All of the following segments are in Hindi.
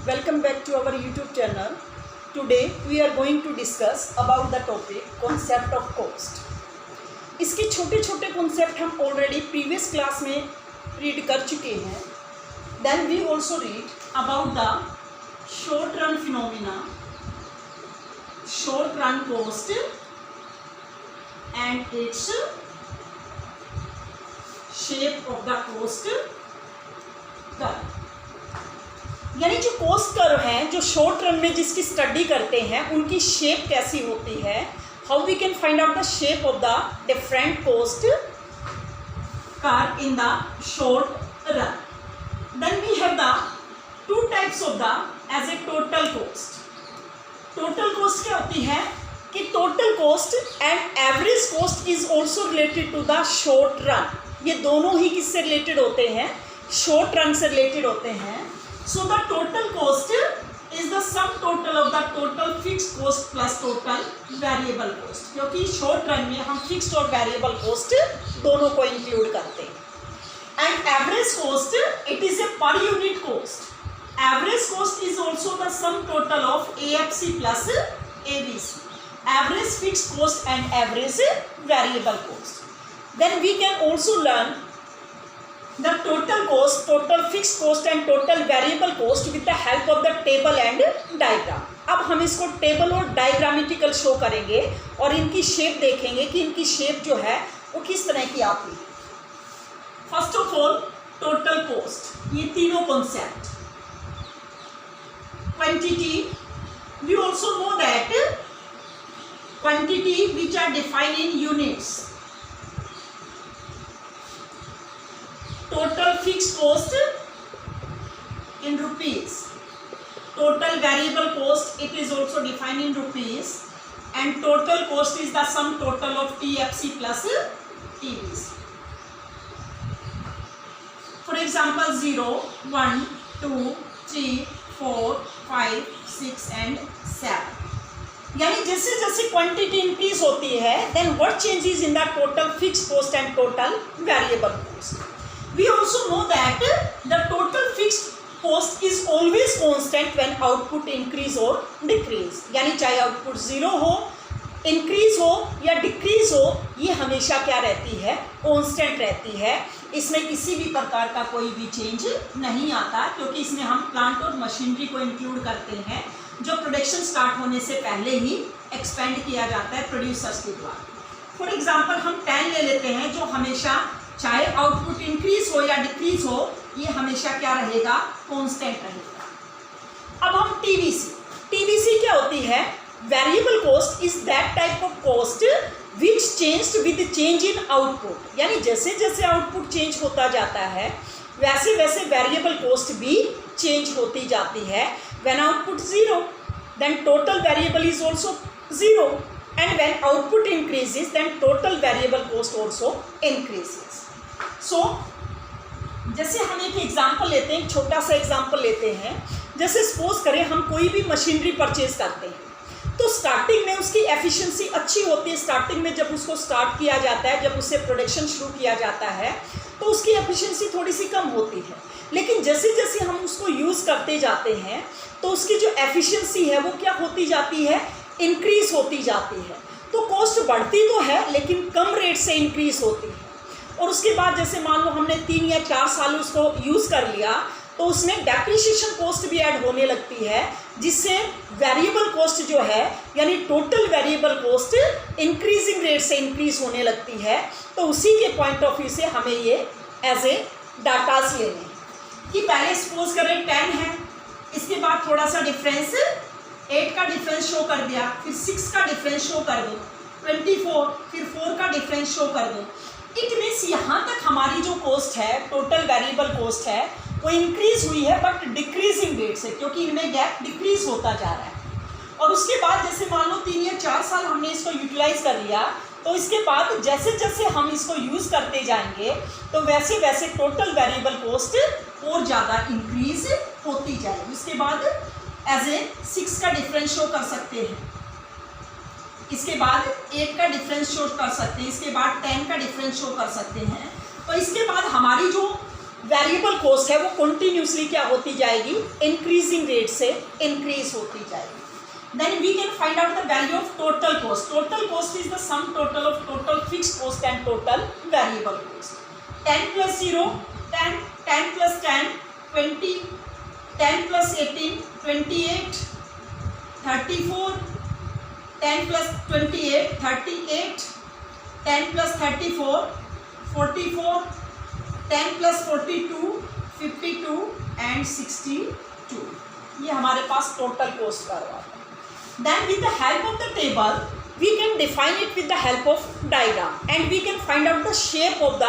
Welcome back to our YouTube channel. Today we are going to discuss about the topic concept of cost. इसके छोटे छोटे कॉन्सेप्ट हम ऑलरेडी प्रीवियस क्लास में रीड कर चुके हैं. Then we also read about the short run phenomena, short run cost and its shape of the cost curve. यानी जो कोस्ट कर्व हैं, जो शॉर्ट रन में जिसकी स्टडी करते हैं, उनकी शेप कैसी होती है. How we can find out the shape of the different cost curve in the short run. Then we have the two types of the as a total cost. Total cost क्या होती है कि total cost and average cost is also related to the short run. ये दोनों ही किससे रिलेटेड होते हैं? शॉर्ट रन से रिलेटेड होते हैं. So the total cost is the sum total of the total fixed cost plus total variable cost. क्योंकि short run में हम fixed और variable cost दोनों को include करते हैं. And average cost, it is a per unit cost. Average cost is also the sum total of AFC plus ABC. Average fixed cost and average variable cost. Then we can also learn the total cost, total fixed cost and total variable cost with the help of the table and diagram. अब हम इसको टेबल और डायग्रामेटिकल शो करेंगे और इनकी शेप देखेंगे कि इनकी शेप जो है वो किस तरह की आती है. First of all total cost, ये तीनों concept. Quantity, we also know that quantity which are defined in units. Total fixed cost in rupees. Total variable cost, it is also defined in rupees. And total cost is the sum total of TFC plus TVC. For example, 0, 1, 2, 3, 4, 5, 6 and 7. यानी जैसे जैसे क्वांटिटी इंक्रीज होती है, then what changes in the total fixed cost and total variable cost. We also know that the total fixed cost is always constant when output increase or decrease. यानी चाहे output 0 हो, increase हो या decrease हो, ये हमेशा क्या रहती है? constant रहती है. इसमें किसी भी प्रकार का कोई भी change नहीं आता, क्योंकि इसमें हम plant और machinery को include करते हैं जो प्रोडक्शन स्टार्ट होने से पहले ही एक्सपेंड किया जाता है प्रोड्यूसर्स के द्वारा. फॉर एग्जाम्पल हम 10 ले लेते हैं, जो हमेशा चाहे आउटपुट इंक्रीज हो या डिक्रीज हो, ये हमेशा क्या रहेगा? कांस्टेंट रहेगा. अब हम टीवीसी क्या होती है? Variable cost is that type of cost which changed with change in output. यानी जैसे जैसे आउटपुट चेंज होता जाता है, वैसे वैसे वेरिएबल कॉस्ट भी चेंज होती जाती है. When output 0, then total variable is also 0, and when output increases then total variable cost also increases. So जैसे हम एक एग्जांपल लेते हैं, छोटा सा एग्जांपल लेते हैं. जैसे सपोज करें हम कोई भी मशीनरी परचेज करते हैं, तो स्टार्टिंग में उसकी एफिशिएंसी अच्छी होती है. स्टार्टिंग में जब उसको स्टार्ट किया जाता है, जब उससे प्रोडक्शन शुरू किया जाता है, तो उसकी एफिशिएंसी थोड़ी सी कम होती है. लेकिन जैसे जैसे हम उसको यूज़ करते जाते हैं, तो उसकी जो एफिशिएंसी है वो क्या होती जाती है? इंक्रीज होती जाती है. तो कॉस्ट बढ़ती तो है, लेकिन कम रेट से इंक्रीज होती है. और उसके बाद जैसे मान लो हमने 3 या 4 साल उसको यूज़ कर लिया, तो उसमें डेप्रिसिएशन कॉस्ट भी ऐड होने लगती है, जिससे वेरिएबल कॉस्ट जो है, यानी total variable cost increasing rate से इंक्रीज होने लगती है. तो उसी के पॉइंट ऑफ व्यू से हमें ये एज ए डाटाज लेने हैं कि पहले सपोज करें 10 है, इसके बाद थोड़ा सा डिफरेंस 8 का डिफरेंस शो कर दिया, फिर 6 का डिफरेंस शो कर दो, 24, फिर 4 का डिफरेंस शो कर दो. इट मीन्स यहाँ तक हमारी जो कॉस्ट है, टोटल वेरिएबल कॉस्ट है, वो इंक्रीज हुई है बट डिक्रीजिंग रेट से, क्योंकि इनमें गैप डिक्रीज होता जा रहा है. और उसके बाद जैसे मान लो 3 या 4 साल हमने इसको यूटिलाइज कर लिया, तो इसके बाद जैसे जैसे हम इसको यूज़ करते जाएंगे, तो वैसे वैसे टोटल वेरिएबल कॉस्ट और ज़्यादा इंक्रीज होती जाएगी. उसके बाद एज ए 6 का डिफरेंस शो कर सकते हैं, इसके बाद 8 का डिफरेंस शो कर सकते हैं, इसके बाद 10 का डिफरेंस शो कर सकते हैं. तो इसके बाद हमारी जो वेरिएबल कॉस्ट है वो कंटिन्यूसली क्या होती जाएगी, इंक्रीजिंग रेट से इंक्रीज होती जाएगी। Then we can find out the value of total cost. Total cost is the sum total of total fixed cost and total variable cost. 10 + 0 10, 10 + 10 20, 10 + 18 28, 34, 10 + 28 38, 10 + 34 44, 10 + 42 52 and 62। ये हमारे पास टोटल कॉस्ट का रहा है। Then with the help of the table we can define it with the help of diagram and we can find out the shape of the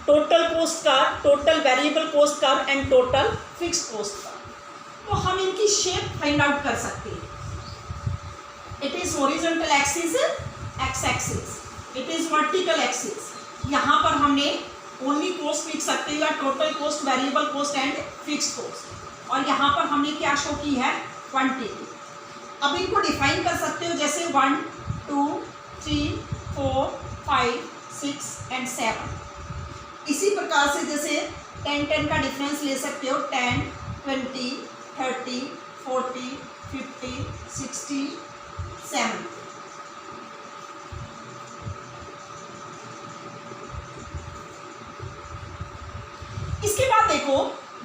total cost curve, total variable cost curve and total fixed cost curve. तो हम इनकी शेप फाइंड आउट कर सकते हैं। It is horizontal axis X axis, it is vertical axis. यहाँ पर हमने ओनली कॉस्ट लिख सकते हैं या total cost, variable cost and fixed cost, और यहाँ पर हमने क्या शो की है, क्वांटिटी। अब इनको डिफाइन कर सकते हो जैसे 1 2 3 4 5 6 एंड 7। इसी प्रकार से जैसे 10 10 का डिफरेंस ले सकते हो, 10 20 30 40 50 60 70। इसके बाद देखो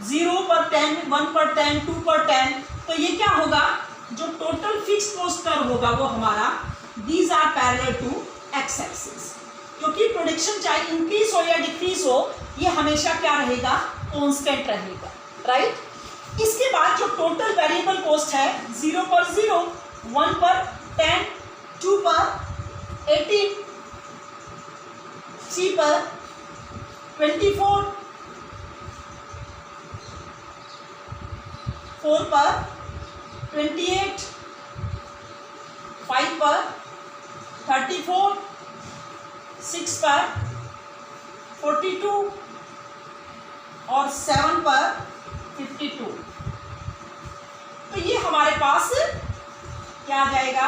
0 पर 10, 1 पर 10, 2 पर 10, तो ये क्या होगा, जो टोटल फिक्स्ड कॉस्ट कर्व होगा वो हमारा these are parallel to X axis, क्योंकि प्रोडक्शन चाहे इंक्रीज हो या डिक्रीज हो ये हमेशा क्या रहेगा, कांस्टेंट रहेगा, राइट। इसके बाद जो टोटल वेरिएबल कॉस्ट है 0 पर 0, 1 पर 10, 2 पर 18, 3 पर 24, 4 पर 28, 5 पर 34, 6 पर 42 और 7 पर 52। तो ये हमारे पास क्या आ जाएगा,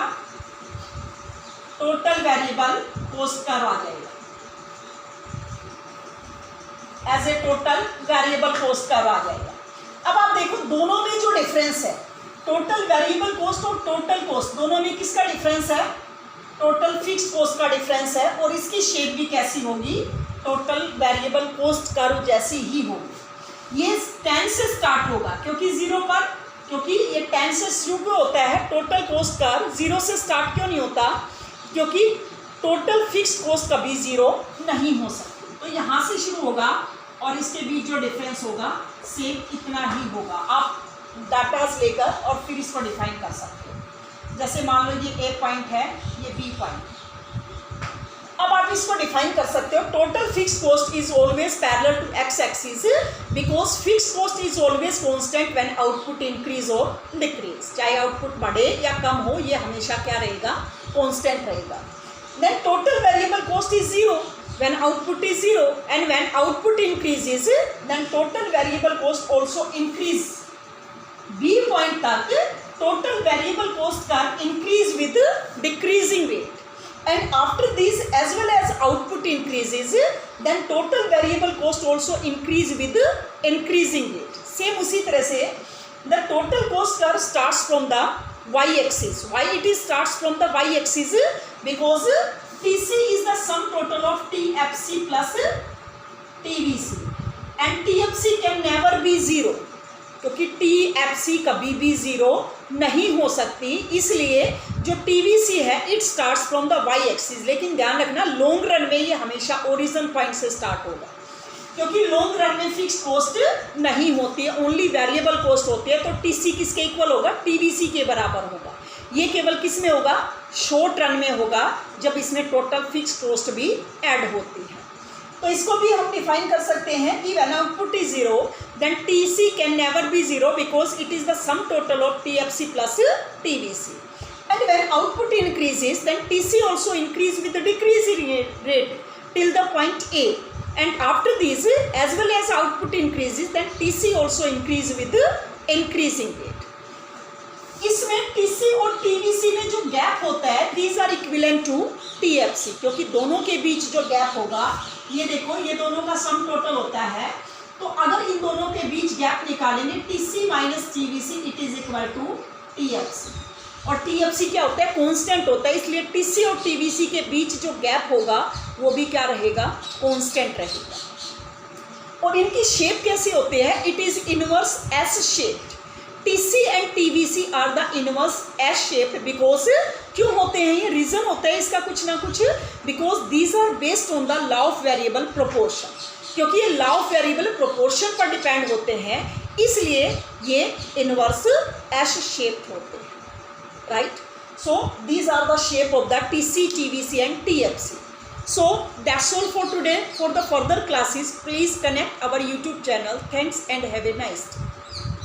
टोटल वेरिएबल कॉस्ट कर्व आ जाएगा as a total variable cost curve आ जाएगा। अब आप देखो दोनों में जो डिफरेंस है, टोटल वेरिएबल कॉस्ट और टोटल कॉस्ट, दोनों में किसका डिफरेंस है, टोटल फिक्स्ड कॉस्ट का डिफरेंस है, और इसकी शेप भी कैसी होगी, टोटल वेरिएबल कॉस्ट कर्व जैसी ही होगी। ये 10 से स्टार्ट होगा, क्योंकि 0 पर, क्योंकि ये 10 से शुरू क्यों होता है, टोटल कॉस्ट कर्व 0 से स्टार्ट क्यों नहीं होता, क्योंकि टोटल फिक्स्ड कॉस्ट कभी 0 नहीं हो सकती। तो यहाँ से शुरू होगा और इसके बीच जो डिफरेंस होगा सेम इतना ही होगा। आप डाटास लेकर और फिर इसको डिफाइन कर सकते हो। जैसे मान लो ये ए पॉइंट है, ये बी पॉइंट। अब आप इसको डिफाइन कर सकते हो, total fixed cost is always parallel to X axis because fixed cost is always constant when output increase और डिक्रीज। चाहे आउटपुट बढ़े या कम हो, ये हमेशा क्या रहेगा, कांस्टेंट रहेगा। Then total variable cost is 0 when output is 0 and when output increases then total variable cost also increase। B point तक total variable cost का increase with decreasing rate and after this as well as output increases then total variable cost also increase with increasing rate। same उसी तरह से the total cost curve starts from the y axis। why it is starts from the y axis, because TC is the sum total of TFC plus TVC and TFC can never be 0, क्योंकि TFC कभी भी 0 नहीं हो सकती। इसलिए जो TVC है it starts from the y axis, लेकिन ध्यान रखना लॉन्ग रन में ये हमेशा ओरिजिन पॉइंट से स्टार्ट होगा, क्योंकि लॉन्ग रन में फिक्स कॉस्ट नहीं होती है, ओनली वेरिएबल कॉस्ट होती है। तो TC किसके इक्वल होगा, TVC के बराबर होगा। ये केवल किस में होगा, शॉर्ट रन में होगा, जब इसमें टोटल फिक्स कॉस्ट भी ऐड होती है। तो इसको भी हम डिफाइन कर सकते हैं कि when output is 0 then TC can never be 0 because it is the sum total of TFC plus TVC and when output increases then TC also increase with the decreasing rate till the point A and after this as well as output increases then TC also increase with the increasing rate। इसमें TC और TVC में जो गैप होता है these are equivalent to TFC, क्योंकि दोनों के बीच जो गैप होगा, ये देखो ये दोनों का सम टोटल होता है तो अगर इन दोनों के बीच गैप निकालेंगे TC minus TVC it is equal to TFC, और TFC क्या होता है, कांस्टेंट होता है, इसलिए TC और TVC के बीच जो गैप होगा वो भी क्या रहेगा, कांस्टेंट रहेगा। और इनकी शेप कैसी होती है, it is inverse S shape. TC and TVC are the inverse S shape because, क्यों होते हैं ये, रीजन होता है इसका कुछ ना कुछ, because these are based on the law of variable proportion, क्योंकि ये लॉ ऑफ वेरिएबल प्रोपोर्शन पर डिपेंड होते हैं, इसलिए ये इनवर्स S शेप होते हैं, right. So these are the shape of the TC, TVC and TFC. So that's all for today. For the further classes, please connect our YouTube channel. Thanks and have a nice day.